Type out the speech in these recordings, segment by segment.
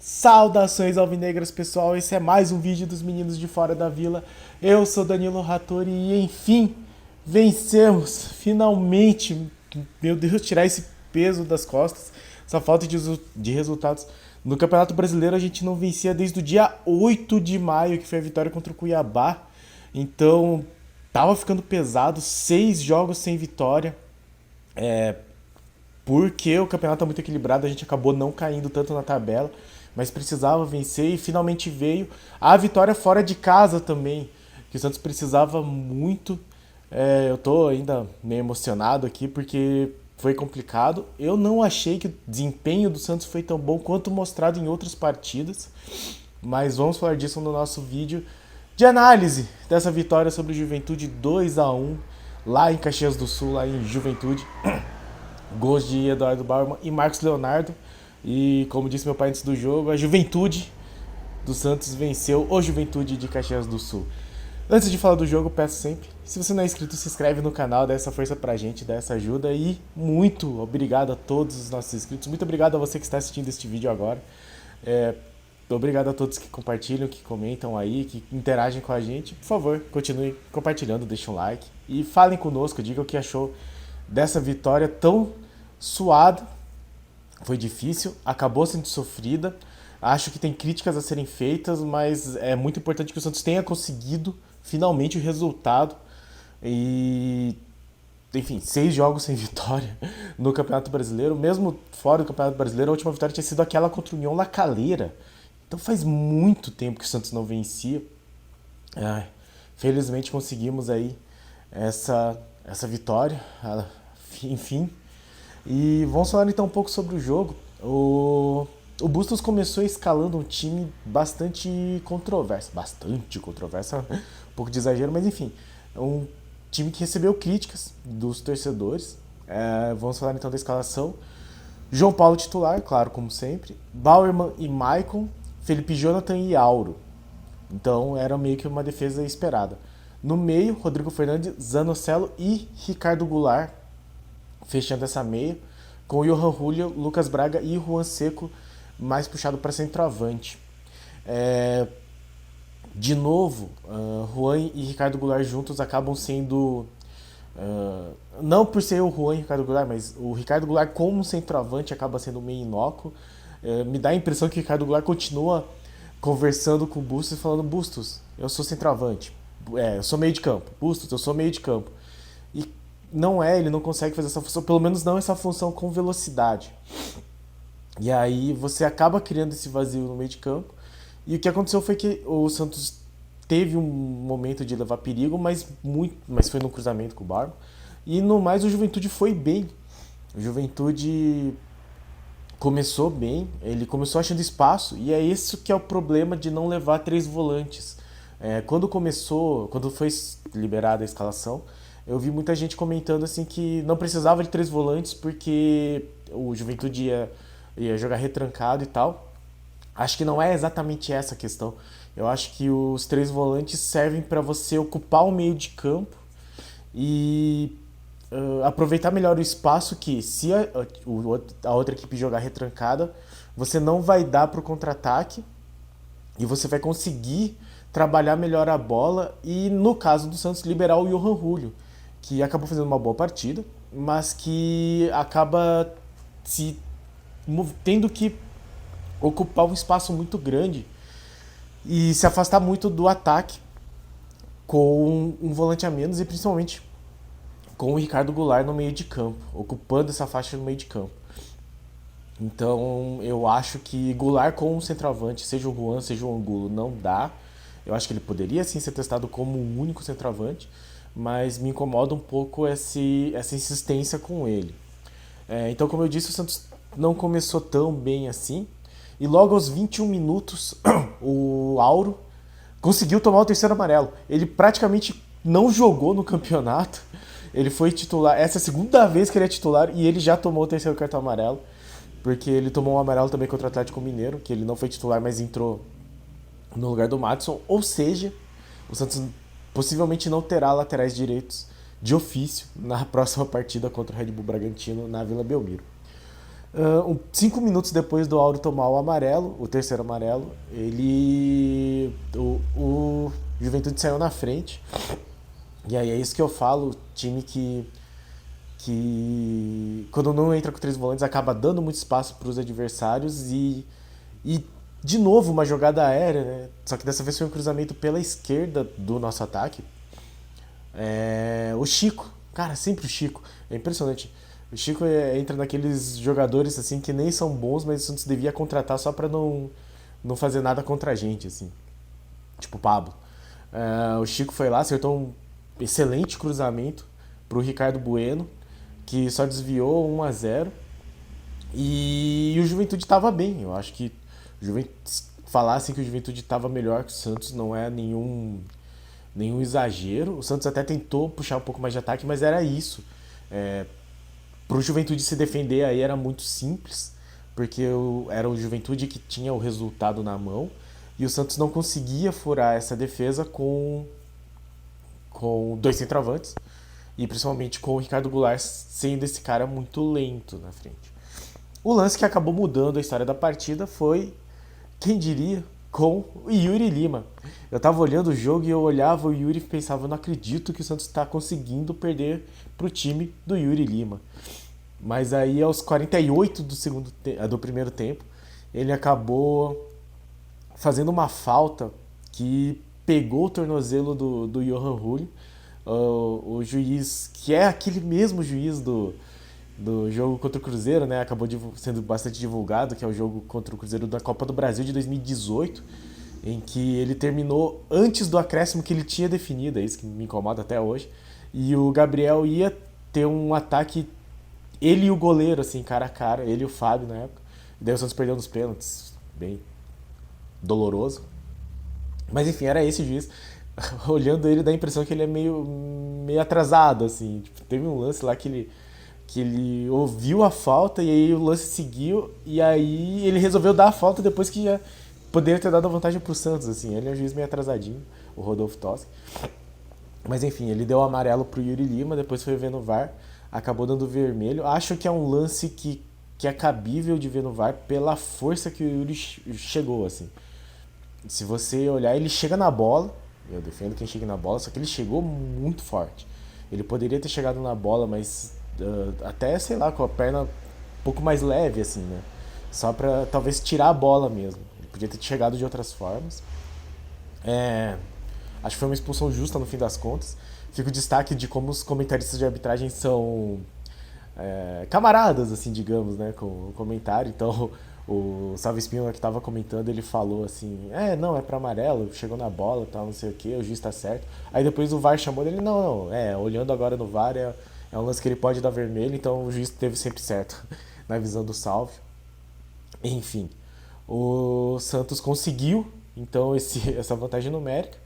Saudações alvinegras, pessoal, esse é mais um vídeo dos meninos de fora da vila. Eu sou Danilo Rattori e enfim, vencemos, finalmente, meu Deus, tirar esse peso das costas, essa falta de resultados. No Campeonato Brasileiro a gente não vencia desde o dia 8 de maio, que foi a vitória contra o Cuiabá, então tava ficando pesado, 6 jogos sem vitória, porque o campeonato tá muito equilibrado, a gente acabou não caindo tanto na tabela, mas precisava vencer e finalmente veio a vitória fora de casa também, que o Santos precisava muito. Eu tô ainda meio emocionado aqui porque foi complicado. Eu não achei que o desempenho do Santos foi tão bom quanto mostrado em outras partidas, mas vamos falar disso no nosso vídeo de análise dessa vitória sobre o Juventude 2-1 lá em Caxias do Sul, lá em Juventude. Gols de Eduardo Bauerman e Marcos Leonardo. E como disse meu pai antes do jogo, a Juventude do Santos venceu o Juventude de Caxias do Sul. Antes de falar do jogo, peço sempre, se você não é inscrito, se inscreve no canal, dá essa força pra gente, dá essa ajuda. E muito obrigado a todos os nossos inscritos. Muito obrigado a você que está assistindo este vídeo agora. Obrigado a todos que compartilham, que comentam aí, que interagem com a gente. Por favor, continue compartilhando, deixem um like. E falem conosco, digam o que achou dessa vitória tão suada. Foi difícil, acabou sendo sofrida. Acho que tem críticas a serem feitas, mas é muito importante que o Santos tenha conseguido finalmente o resultado. E, enfim, 6 jogos sem vitória no Campeonato Brasileiro. Mesmo fora do Campeonato Brasileiro, a última vitória tinha sido aquela contra o União La Calera. Então faz muito tempo que o Santos não vencia. Felizmente conseguimos aí essa vitória, enfim. E vamos falar então um pouco sobre o jogo. O Bustos começou escalando um time bastante controverso. Bastante controverso, um pouco de exagero, mas enfim. Um time que recebeu críticas dos torcedores. Vamos falar então da escalação. João Paulo titular, claro, como sempre. Bauerman e Maicon. Felipe Jonathan e Auro. Então era meio que uma defesa esperada. No meio, Rodrigo Fernandes, Zanocelo e Ricardo Goulart, fechando essa meia, com o Johan Julio, Lucas Braga e Juan Seco mais puxado para centroavante. De novo, Juan e Ricardo Goulart juntos acabam sendo... não por ser o Juan e o Ricardo Goulart, mas o Ricardo Goulart como centroavante acaba sendo meio inócuo. Me dá a impressão que o Ricardo Goulart continua conversando com o Bustos e falando: Bustos, eu sou centroavante, eu sou meio de campo. Bustos, eu sou meio de campo. E não ele não consegue fazer essa função, pelo menos não essa função com velocidade. E aí você acaba criando esse vazio no meio de campo. E o que aconteceu foi que o Santos teve um momento de levar perigo, mas foi no cruzamento com o Barba. E no mais o Juventude foi bem. O Juventude começou bem, ele começou achando espaço, e é isso que é o problema de não levar 3 volantes. Quando foi liberada a escalação, eu vi muita gente comentando assim que não precisava de 3 volantes porque o Juventude ia jogar retrancado e tal. Acho que não é exatamente essa a questão. Eu acho que os 3 volantes servem para você ocupar o meio de campo e aproveitar melhor o espaço que, se a outra equipe jogar retrancada, você não vai dar para o contra-ataque e você vai conseguir trabalhar melhor a bola e, no caso do Santos, liberar o Johan Julio, que acabou fazendo uma boa partida, mas que acaba tendo que ocupar um espaço muito grande e se afastar muito do ataque com um volante a menos e principalmente com o Ricardo Goulart no meio de campo, ocupando essa faixa no meio de campo. Então eu acho que Goulart com um centroavante, seja o Juan, seja o Angulo, não dá. Eu acho que ele poderia sim ser testado como o único centroavante, mas me incomoda um pouco essa insistência com ele. Então, como eu disse, o Santos não começou tão bem assim. E logo aos 21 minutos, o Auro conseguiu tomar o terceiro amarelo. Ele praticamente não jogou no campeonato. Ele foi titular, essa é a segunda vez que ele é titular e ele já tomou o terceiro cartão amarelo. Porque ele tomou um amarelo também contra o Atlético Mineiro, que ele não foi titular, mas entrou no lugar do Madison. Ou seja, o Santos possivelmente não terá laterais direitos de ofício na próxima partida contra o Red Bull Bragantino na Vila Belmiro. 5 minutos depois do Áureo tomar o amarelo, o terceiro amarelo, o Juventude saiu na frente. E aí é isso que eu falo, time que quando não entra com três volantes acaba dando muito espaço para os adversários e de novo uma jogada aérea, né? Só que dessa vez foi um cruzamento pela esquerda do nosso ataque. O Chico, cara, sempre o Chico, é impressionante. O Chico entra naqueles jogadores assim que nem são bons, mas o Santos devia contratar só para não fazer nada contra a gente, assim. Tipo o Pablo. O Chico foi lá, acertou um excelente cruzamento pro Ricardo Bueno, que só desviou 1-0. E o Juventude estava bem. Eu acho que falar assim que o Juventude estava melhor que o Santos não é nenhum exagero. O Santos até tentou puxar um pouco mais de ataque, mas era isso. Pro Juventude se defender aí era muito simples, porque era o Juventude que tinha o resultado na mão e o Santos não conseguia furar essa defesa com dois centroavantes e principalmente com o Ricardo Goulart sendo esse cara muito lento na frente. O lance que acabou mudando a história da partida foi, quem diria, com o Yuri Lima. Eu tava olhando o jogo e eu olhava o Yuri e pensava, eu não acredito que o Santos está conseguindo perder pro time do Yuri Lima. Mas aí aos 48 do primeiro tempo, ele acabou fazendo uma falta que pegou o tornozelo do Johan Julio. O juiz, que é aquele mesmo juiz do jogo contra o Cruzeiro, né? Acabou sendo bastante divulgado, que é o jogo contra o Cruzeiro da Copa do Brasil de 2018, em que ele terminou antes do acréscimo que ele tinha definido, é isso que me incomoda até hoje. E o Gabriel ia ter um ataque, ele e o goleiro, assim, cara a cara, ele e o Fábio na época. E daí o Santos perdeu nos pênaltis, bem doloroso. Mas enfim, era esse juiz. Olhando ele dá a impressão que ele é meio atrasado, assim. Tipo, teve um lance lá que ele ouviu a falta e aí o lance seguiu e aí ele resolveu dar a falta depois que já poderia ter dado a vantagem pro Santos, assim. Ele é um juiz meio atrasadinho, o Rodolfo Tossi. Mas enfim, ele deu o amarelo pro Yuri Lima, depois foi ver no VAR, acabou dando vermelho. Acho que é um lance que é cabível de ver no VAR pela força que o Yuri chegou, assim. Se você olhar, ele chega na bola, eu defendo quem chega na bola, só que ele chegou muito forte. Ele poderia ter chegado na bola, mas até, sei lá, com a perna um pouco mais leve, assim, né? Só pra talvez tirar a bola mesmo. Ele podia ter chegado de outras formas. Acho que foi uma expulsão justa no fim das contas. Fica o destaque de como os comentaristas de arbitragem são camaradas, assim, digamos, né, com o comentário. Então, o Salve Espínola que estava comentando, ele falou assim, não, é para amarelo, chegou na bola, tal, não sei o que, o juiz tá certo. Aí depois o VAR chamou ele, não, olhando agora no VAR, é um lance que ele pode dar vermelho, então o juiz teve sempre certo, na visão do Salve. Enfim, o Santos conseguiu, então, essa vantagem numérica.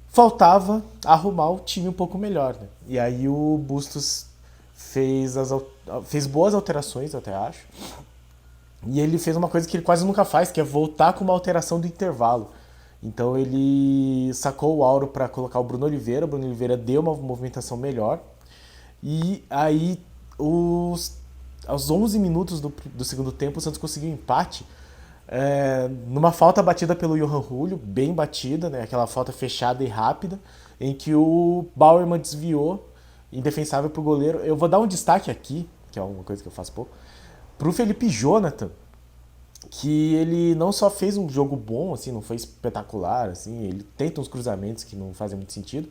Faltava arrumar o time um pouco melhor, né? E aí o Bustos fez boas alterações, eu até acho. E ele fez uma coisa que ele quase nunca faz, que é voltar com uma alteração do intervalo. Então ele sacou o Auro para colocar o Bruno Oliveira deu uma movimentação melhor. E aí, aos 11 minutos do segundo tempo, o Santos conseguiu um empate numa falta batida pelo Johan Julio, bem batida, né? Aquela falta fechada e rápida, em que o Bauerman desviou, indefensável pro goleiro. Eu vou dar um destaque aqui, que é uma coisa que eu faço pouco, pro Felipe Jonathan, que ele não só fez um jogo bom, assim, não foi espetacular, assim, ele tenta uns cruzamentos que não fazem muito sentido,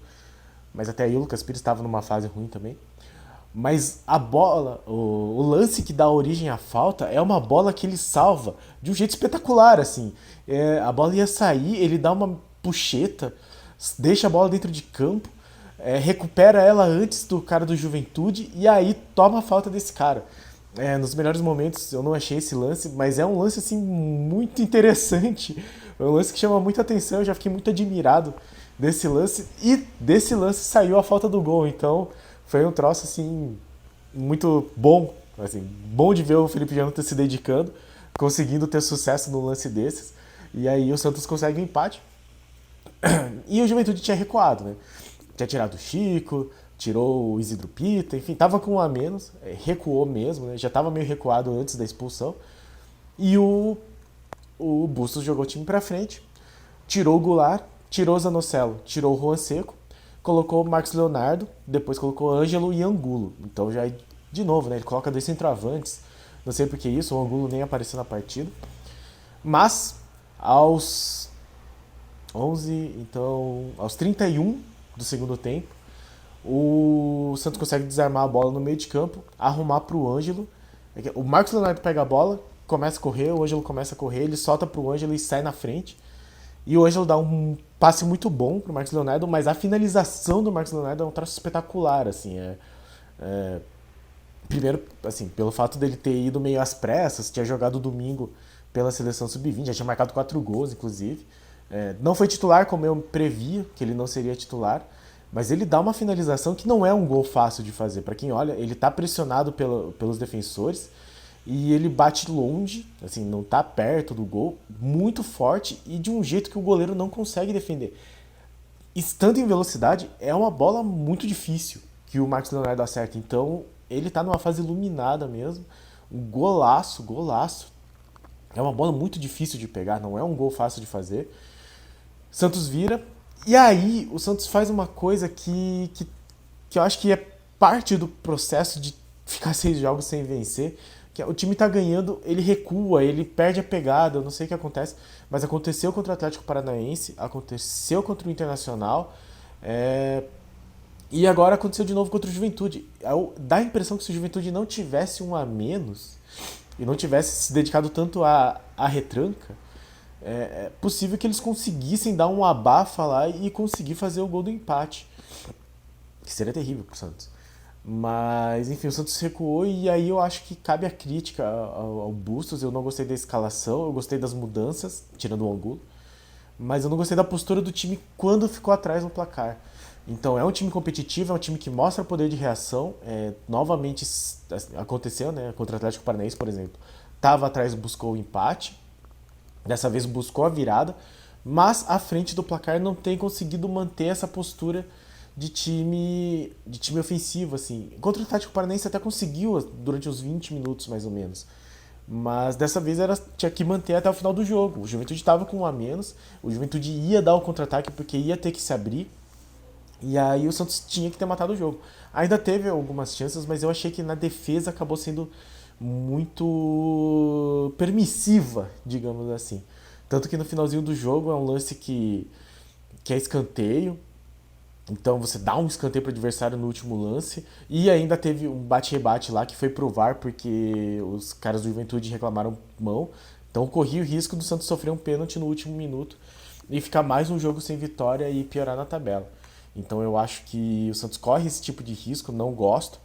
mas até aí o Lucas Pires estava numa fase ruim também. Mas a bola, o lance que dá origem à falta é uma bola que ele salva de um jeito espetacular, assim. A bola ia sair, ele dá uma puxeta, deixa a bola dentro de campo, recupera ela antes do cara do Juventude e aí toma a falta desse cara. Nos melhores momentos eu não achei esse lance, mas é um lance assim muito interessante, é um lance que chama muita atenção, eu já fiquei muito admirado desse lance e desse lance saiu a falta do gol, então foi um troço assim muito bom, assim, bom de ver o Felipe Jonathan se dedicando, conseguindo ter sucesso num lance desses, e aí o Santos consegue um empate e o Juventude tinha recuado, né? Tinha tirado o Chico, tirou o Isidro Pita, enfim, tava com um a menos, recuou mesmo, né? Já tava meio recuado antes da expulsão. E o Bustos jogou o time pra frente, tirou o Goulart, tirou o Zanocelo, tirou o Juan Seco, colocou o Marcos Leonardo, depois colocou o Ângelo e Angulo. Então já, de novo, né, ele coloca dois centroavantes, não sei por que isso, o Angulo nem apareceu na partida. Mas, aos 11, então, aos 31 do segundo tempo, o Santos consegue desarmar a bola no meio de campo, arrumar pro Ângelo. O Marcos Leonardo pega a bola, começa a correr, o Ângelo começa a correr, ele solta pro Ângelo e sai na frente. E o Ângelo dá um passe muito bom pro Marcos Leonardo, mas a finalização do Marcos Leonardo é um traço espetacular, assim, primeiro, assim, pelo fato dele ter ido meio às pressas, tinha jogado domingo pela seleção sub-20, já tinha marcado 4 gols, inclusive. Não foi titular, como eu previa, que ele não seria titular, mas ele dá uma finalização que não é um gol fácil de fazer. Para quem olha, ele tá pressionado pelos defensores e ele bate longe, assim, não tá perto do gol, muito forte e de um jeito que o goleiro não consegue defender. Estando em velocidade, é uma bola muito difícil que o Marcos Leonardo acerta. Então, ele tá numa fase iluminada mesmo. Um golaço, golaço. É uma bola muito difícil de pegar, não é um gol fácil de fazer. Santos vira. E aí, o Santos faz uma coisa que eu acho que é parte do processo de ficar 6 jogos sem vencer. Que o time tá ganhando, ele recua, ele perde a pegada, eu não sei o que acontece, mas aconteceu contra o Atlético Paranaense, aconteceu contra o Internacional, e agora aconteceu de novo contra o Juventude. Dá a impressão que se o Juventude não tivesse um a menos e não tivesse se dedicado tanto à retranca, é possível que eles conseguissem dar um abafa lá e conseguir fazer o gol do empate. Que seria terrível pro Santos. Mas, enfim, o Santos recuou e aí eu acho que cabe a crítica ao Bustos. Eu não gostei da escalação, eu gostei das mudanças, tirando o Angulo, mas eu não gostei da postura do time quando ficou atrás no placar. Então é um time competitivo, é um time que mostra poder de reação. Novamente aconteceu, né? Contra o Atlético Paranaense, por exemplo. Estava atrás, buscou o empate. Dessa vez buscou a virada, mas à frente do placar não tem conseguido manter essa postura de time ofensivo, assim. Contra o Atlético Paranaense até conseguiu durante os 20 minutos, mais ou menos. Mas dessa vez tinha que manter até o final do jogo. O Juventude estava com um a menos, o Juventude ia dar o contra-ataque porque ia ter que se abrir, e aí o Santos tinha que ter matado o jogo. Ainda teve algumas chances, mas eu achei que na defesa acabou sendo muito permissiva, digamos assim. Tanto que no finalzinho do jogo é um lance que é escanteio. Então você dá um escanteio para o adversário no último lance. E ainda teve um bate-rebate lá que foi pro VAR porque os caras do Juventude reclamaram mão. Então corria o risco do Santos sofrer um pênalti no último minuto e ficar mais um jogo sem vitória e piorar na tabela. Então eu acho que o Santos corre esse tipo de risco, não gosto.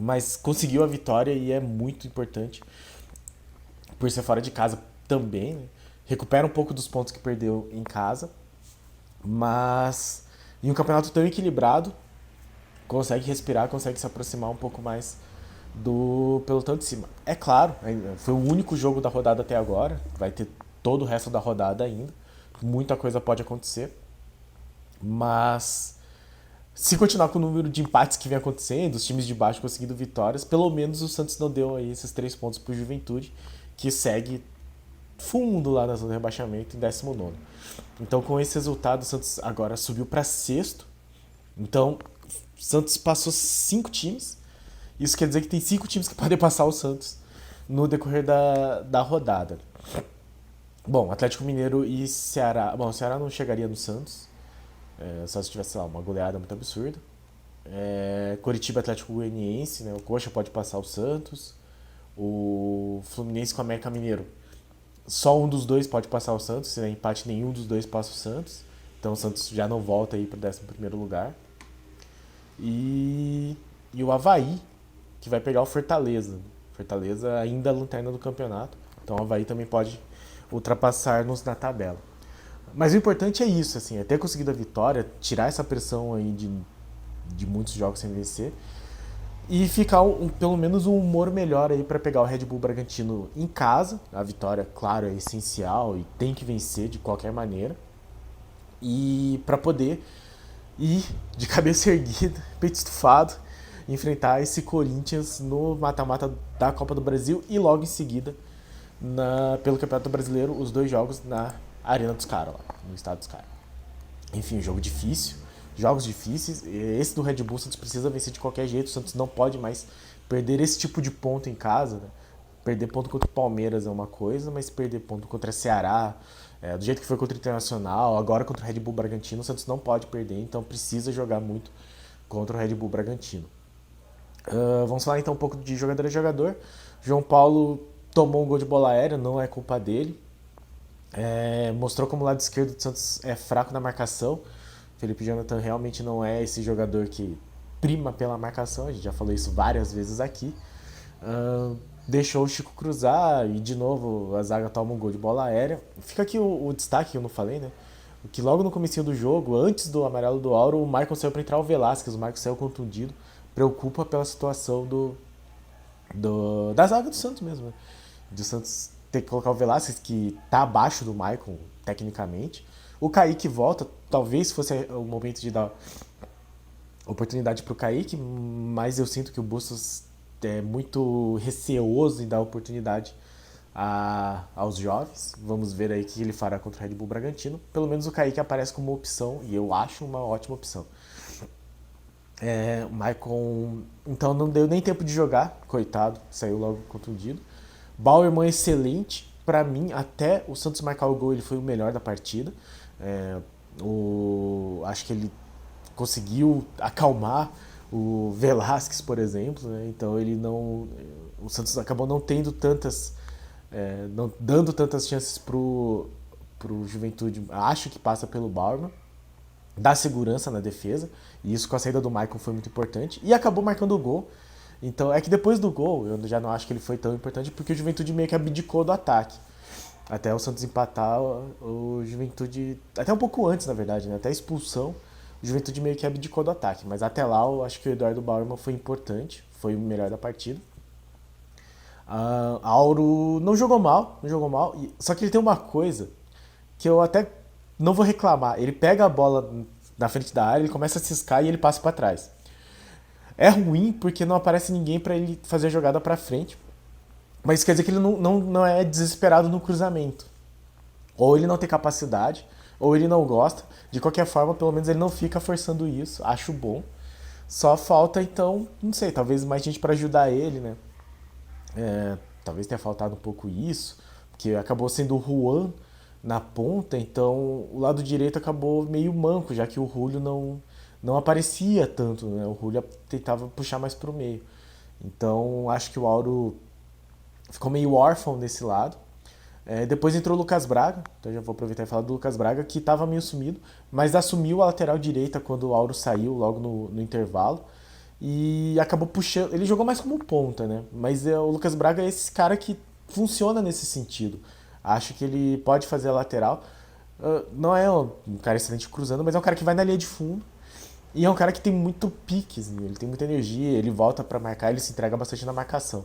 Mas conseguiu a vitória e é muito importante por ser fora de casa também, né? Recupera um pouco dos pontos que perdeu em casa, mas em um campeonato tão equilibrado consegue respirar, consegue se aproximar um pouco mais do pelotão de cima. É claro, foi o único jogo da rodada até agora, vai ter todo o resto da rodada ainda, muita coisa pode acontecer, mas se continuar com o número de empates que vem acontecendo, os times de baixo conseguindo vitórias, pelo menos o Santos não deu aí esses 3 pontos pro Juventude, que segue fundo lá na zona de rebaixamento em 19º. Então com esse resultado o Santos agora subiu para sexto. Então o Santos passou 5 times. Isso quer dizer que tem 5 times que podem passar o Santos no decorrer da rodada. Bom, Atlético Mineiro e Ceará. Bom, o Ceará não chegaria no Santos. Só se tivesse lá uma goleada muito absurda. Coritiba, Atlético Goianiense, né? O Coxa pode passar o Santos. O Fluminense com o América Mineiro. Só um dos dois pode passar o Santos. Se der empate, nenhum dos dois passa o Santos. Então o Santos já não volta aí para o 11º lugar. E o Avaí, que vai pegar o Fortaleza. Fortaleza ainda é a lanterna do campeonato. Então o Avaí também pode ultrapassar-nos na tabela. Mas o importante é isso, assim, é ter conseguido a vitória, tirar essa pressão aí de muitos jogos sem vencer e ficar pelo menos um humor melhor aí para pegar o Red Bull Bragantino em casa. A vitória, claro, é essencial e tem que vencer de qualquer maneira. E para poder e, de cabeça erguida, peito estufado, enfrentar esse Corinthians no mata-mata da Copa do Brasil e logo em seguida, pelo Campeonato Brasileiro, os 2 jogos na Arena dos caras, lá, no estado dos caras. Enfim, jogo difícil, jogos difíceis. Esse do Red Bull, o Santos precisa vencer de qualquer jeito. O Santos não pode mais perder esse tipo de ponto em casa, né? Perder ponto contra o Palmeiras é uma coisa, mas perder ponto contra o Ceará, do jeito que foi contra o Internacional, agora contra o Red Bull Bragantino, o Santos não pode perder, então precisa jogar muito contra o Red Bull Bragantino. Vamos falar então um pouco de jogador a jogador. João Paulo tomou um gol de bola aérea, não é culpa dele. Mostrou como o lado esquerdo do Santos é fraco na marcação. Felipe Jonathan realmente não é esse jogador que prima pela marcação, a gente já falou isso várias vezes aqui. Deixou o Chico cruzar e de novo a zaga toma um gol de bola aérea. Fica aqui o destaque que eu não falei, né? Que logo no comecinho do jogo, antes do amarelo do Auro, o Maicon saiu para entrar o Velasquez, o Maicon saiu contundido, preocupa pela situação da zaga do Santos mesmo, né? Do Santos ter que colocar o Velasquez, que tá abaixo do Maicon tecnicamente. O Kaique volta, talvez fosse o momento de dar oportunidade pro Kaique, mas eu sinto que o Bustos é muito receoso em dar oportunidade aos jovens. Vamos ver aí o que ele fará contra o Red Bull Bragantino. Pelo menos o Kaique aparece como uma opção e eu acho uma ótima opção. O Maicon, então não deu nem tempo de jogar, coitado, saiu logo contundido. Bauerman excelente, para mim até o Santos marcar o gol ele foi o melhor da partida. Acho que ele conseguiu acalmar o Velasquez, por exemplo, né? Então ele não, o Santos acabou não tendo tantas, não dando tantas chances pro Juventude. Acho que passa pelo Bauerman, dá segurança na defesa, e isso com a saída do Maicon foi muito importante, e acabou marcando o gol. Então é que depois do gol, eu já não acho que ele foi tão importante, porque o Juventude meio que abdicou do ataque. Até o Santos empatar, o Juventude, até um pouco antes na verdade, né? Até a expulsão, o Juventude meio que abdicou do ataque. Mas até lá eu acho que o Eduardo Bauerman foi importante, foi o melhor da partida. Auro não jogou mal, só que ele tem uma coisa que eu até não vou reclamar. Ele pega a bola na frente da área, ele começa a ciscar e ele passa para trás. É ruim porque não aparece ninguém para ele fazer a jogada para frente, mas quer dizer que ele não é desesperado no cruzamento. Ou ele não tem capacidade, ou ele não gosta. De qualquer forma, pelo menos ele não fica forçando isso. Acho bom. Só falta, então, não sei, talvez mais gente para ajudar ele, né? Talvez tenha faltado um pouco isso, porque acabou sendo o Juan na ponta, então o lado direito acabou meio manco, já que o Julio não aparecia tanto, né? O Julio tentava puxar mais pro meio. Então acho que o Auro ficou meio órfão nesse lado. Depois entrou o Lucas Braga, então já vou aproveitar e falar do Lucas Braga, que estava meio sumido, mas assumiu a lateral direita quando o Auro saiu logo no intervalo. E acabou puxando. Ele jogou mais como ponta, né? Mas o Lucas Braga é esse cara que funciona nesse sentido. Acho que ele pode fazer a lateral. Não é um cara excelente cruzando, mas é um cara que vai na linha de fundo. E é um cara que tem muito pique, assim, ele tem muita energia, ele volta pra marcar, ele se entrega bastante na marcação.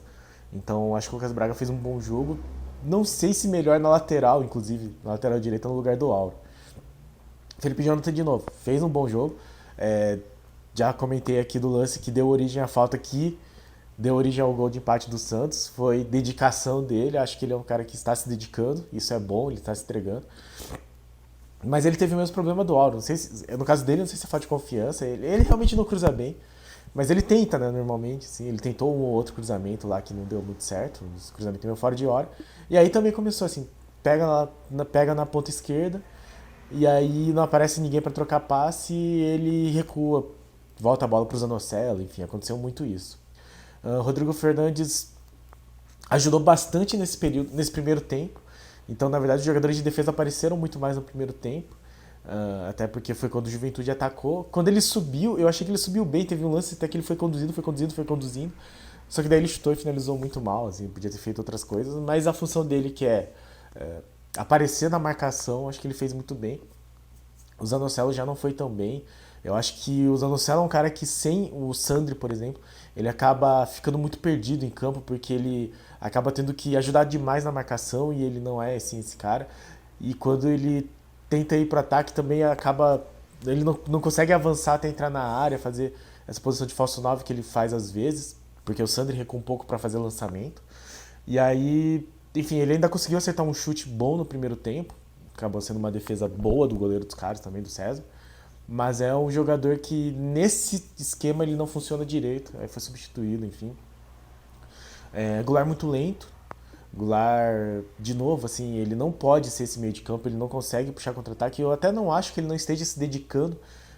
Então acho que o Lucas Braga fez um bom jogo. Não sei se melhor na lateral, inclusive, na lateral direita no lugar do Auro. Felipe Jonathan de novo, fez um bom jogo. Já comentei aqui do lance que deu origem à falta que deu origem ao gol de empate do Santos. Foi dedicação dele, acho que ele é um cara que está se dedicando, isso é bom, ele está se entregando. Mas ele teve o mesmo problema do Auro. Não sei se, no caso dele, não sei se é falta de confiança. Ele realmente não cruza bem. Mas ele tenta, né, normalmente. Assim, ele tentou um ou outro cruzamento lá que não deu muito certo. Os cruzamentos meio fora de hora. E aí também começou assim: pega na ponta esquerda. E aí não aparece ninguém para trocar passe. E ele recua. Volta a bola pro Zanocelo. Enfim, aconteceu muito isso. Rodrigo Fernandes ajudou bastante nesse período, nesse primeiro tempo. Então, na verdade, os jogadores de defesa apareceram muito mais no primeiro tempo. Até porque foi quando o Juventude atacou. Quando ele subiu, eu achei que ele subiu bem. Teve um lance até que ele foi conduzindo. Só que daí ele chutou e finalizou muito mal. Assim, podia ter feito outras coisas. Mas a função dele, que é aparecer na marcação, acho que ele fez muito bem. O Zanocelo já não foi tão bem. Eu acho que o Zanocelo é um cara que, sem o Sandri, por exemplo, ele acaba ficando muito perdido em campo, porque ele acaba tendo que ajudar demais na marcação e ele não é assim esse cara. E quando ele tenta ir para ataque também acaba ele não consegue avançar até entrar na área, fazer essa posição de falso 9 que ele faz às vezes, porque o Sandri recua um pouco para fazer lançamento. E aí, enfim, ele ainda conseguiu acertar um chute bom no primeiro tempo, acabou sendo uma defesa boa do goleiro dos caras também, do César. Mas é um jogador que nesse esquema ele não funciona direito, aí foi substituído, enfim. Goulart muito lento. Goulart, de novo, assim, ele não pode ser esse meio de campo, ele não consegue puxar contra-ataque. Eu até não acho que ele não esteja se dedicando,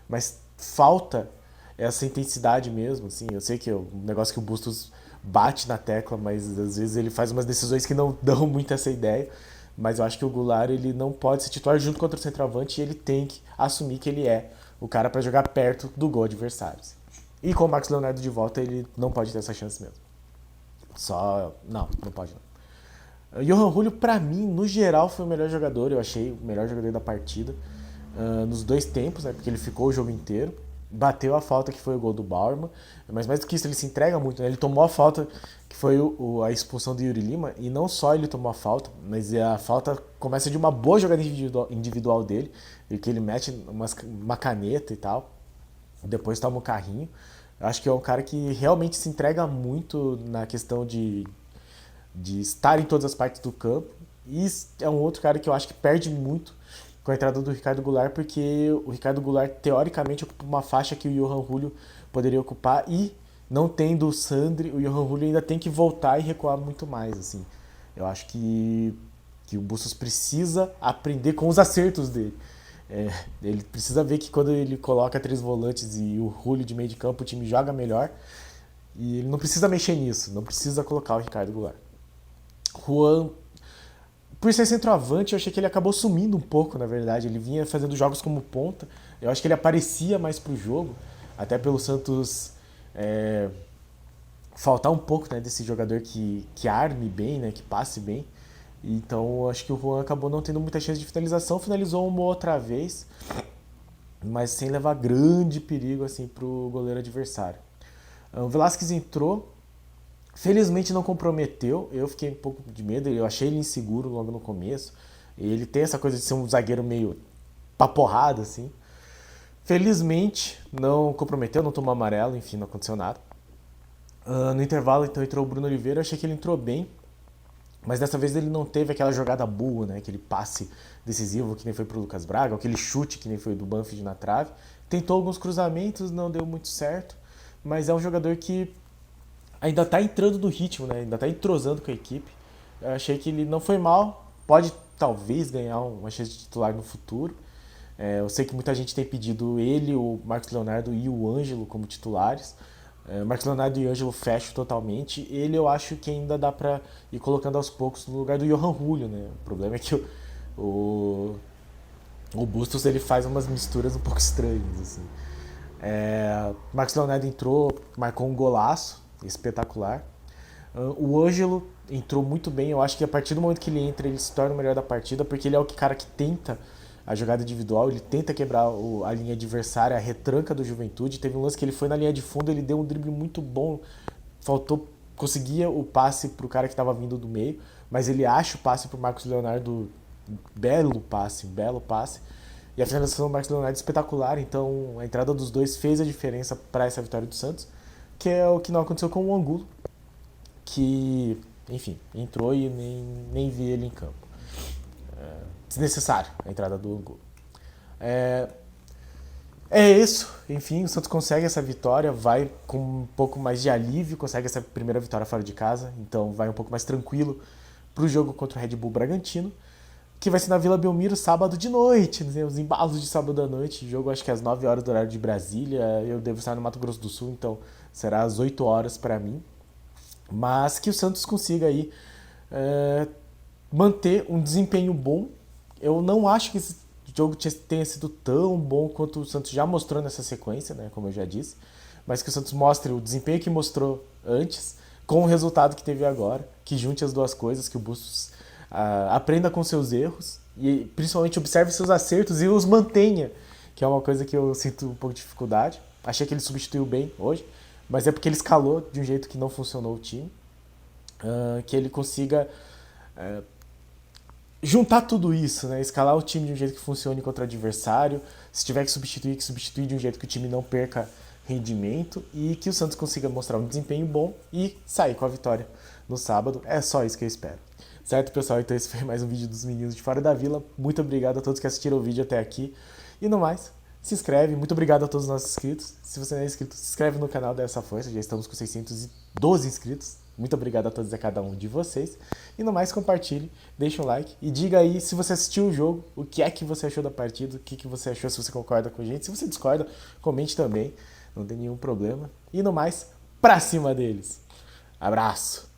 mas falta essa intensidade mesmo, assim. Eu sei que é um negócio que o Bustos bate na tecla, mas às vezes ele faz umas decisões que não dão muito essa ideia. Mas eu acho que o Goulart ele não pode se titular junto contra o centroavante e ele tem que assumir que ele é o cara para jogar perto do gol adversário. Assim. E com o Marcos Leonardo de volta, ele não pode ter essa chance mesmo. Não pode não. Johan Julio, pra mim, no geral, foi o melhor jogador. Eu achei o melhor jogador da partida. Nos dois tempos, né? Porque ele ficou o jogo inteiro. Bateu a falta que foi o gol do Bauerman. Mas mais do que isso, ele se entrega muito. Né? Ele tomou a falta que foi a expulsão do Yuri Lima. E não só ele tomou a falta, mas a falta começa de uma boa jogada individual dele. E que ele mete uma caneta e tal. Depois toma um carrinho. Eu acho que é um cara que realmente se entrega muito na questão de estar em todas as partes do campo. E é um outro cara que eu acho que perde muito com a entrada do Ricardo Goulart, porque o Ricardo Goulart, teoricamente, ocupa uma faixa que o Johan Julio poderia ocupar, e não tendo o Sandri, o Johan Julio ainda tem que voltar e recuar muito mais. Assim. Eu acho que o Bustos precisa aprender com os acertos dele. Ele precisa ver que quando ele coloca 3 volantes e o Julio de meio de campo, o time joga melhor. E ele não precisa mexer nisso, não precisa colocar o Ricardo Goulart. Juan, por ser centroavante, eu achei que ele acabou sumindo um pouco, na verdade. Ele vinha fazendo jogos como ponta. Eu acho que ele aparecia mais pro jogo, até pelo Santos faltar um pouco, né, desse jogador que arme bem, né, que passe bem. Então eu acho que o Juan acabou não tendo muita chance de finalização. Finalizou uma outra vez, mas sem levar grande perigo assim pro goleiro adversário. O Velasquez entrou. Felizmente não comprometeu, eu fiquei um pouco de medo, eu achei ele inseguro logo no começo. Ele tem essa coisa de ser um zagueiro meio paporrado, assim. Felizmente não comprometeu, não tomou amarelo, enfim, não aconteceu nada. No intervalo, então, entrou o Bruno Oliveira, eu achei que ele entrou bem, mas dessa vez ele não teve aquela jogada boa, né? Aquele passe decisivo que nem foi pro Lucas Braga, aquele chute que nem foi do Banfield na trave. Tentou alguns cruzamentos, não deu muito certo, mas é um jogador que ainda tá entrando no ritmo, né? Ainda tá entrosando com a equipe. Eu achei que ele não foi mal, pode talvez ganhar uma chance de titular no futuro. Eu sei que muita gente tem pedido ele, o Marcos Leonardo e o Ângelo como titulares. Marcos Leonardo e o Ângelo fecham totalmente. Ele eu acho que ainda dá pra ir colocando aos poucos no lugar do Johan Julio, né? O problema é que o Bustos ele faz umas misturas um pouco estranhas, assim. Marcos Leonardo entrou, marcou um golaço espetacular. O Ângelo entrou muito bem. Eu acho que a partir do momento que ele entra, ele se torna o melhor da partida, porque ele é o cara que tenta a jogada individual, ele tenta quebrar a linha adversária, a retranca do Juventude. Teve um lance que ele foi na linha de fundo, ele deu um drible muito bom, conseguia o passe pro cara que estava vindo do meio, mas ele acha o passe pro Marcos Leonardo, belo passe. E a finalização do Marcos Leonardo é espetacular, então a entrada dos dois fez a diferença para essa vitória do Santos, que é o que não aconteceu com o Angulo, que, enfim, entrou e nem vi ele em campo. Desnecessário a entrada do Angulo. É isso, enfim, o Santos consegue essa vitória, vai com um pouco mais de alívio, consegue essa primeira vitória fora de casa, então vai um pouco mais tranquilo pro jogo contra o Red Bull Bragantino, que vai ser na Vila Belmiro sábado de noite, né? Os embalos de sábado à noite, jogo acho que às 9 horas do horário de Brasília, eu devo estar no Mato Grosso do Sul, então será às 8 horas para mim, mas que o Santos consiga aí manter um desempenho bom. Eu não acho que esse jogo tenha sido tão bom quanto o Santos já mostrou nessa sequência, né, como eu já disse, mas que o Santos mostre o desempenho que mostrou antes com o resultado que teve agora, que junte as duas coisas, que o Bustos aprenda com seus erros e principalmente observe seus acertos e os mantenha, que é uma coisa que eu sinto um pouco de dificuldade. Achei que ele substituiu bem hoje, mas é porque ele escalou de um jeito que não funcionou o time. Que ele consiga juntar tudo isso, né? Escalar o time de um jeito que funcione contra o adversário, se tiver que substituir de um jeito que o time não perca rendimento e que o Santos consiga mostrar um desempenho bom e sair com a vitória no sábado. É só isso que eu espero. Certo, pessoal? Então esse foi mais um vídeo dos meninos de Fora da Vila. Muito obrigado a todos que assistiram o vídeo até aqui. E no mais, se inscreve. Muito obrigado a todos os nossos inscritos. Se você não é inscrito, se inscreve no canal dessa força. Já estamos com 612 inscritos. Muito obrigado a todos e a cada um de vocês. E no mais, compartilhe, deixe um like e diga aí se você assistiu o jogo, o que é que você achou da partida, o que, que você achou, se você concorda com a gente. Se você discorda, comente também, não tem nenhum problema. E no mais, pra cima deles. Abraço!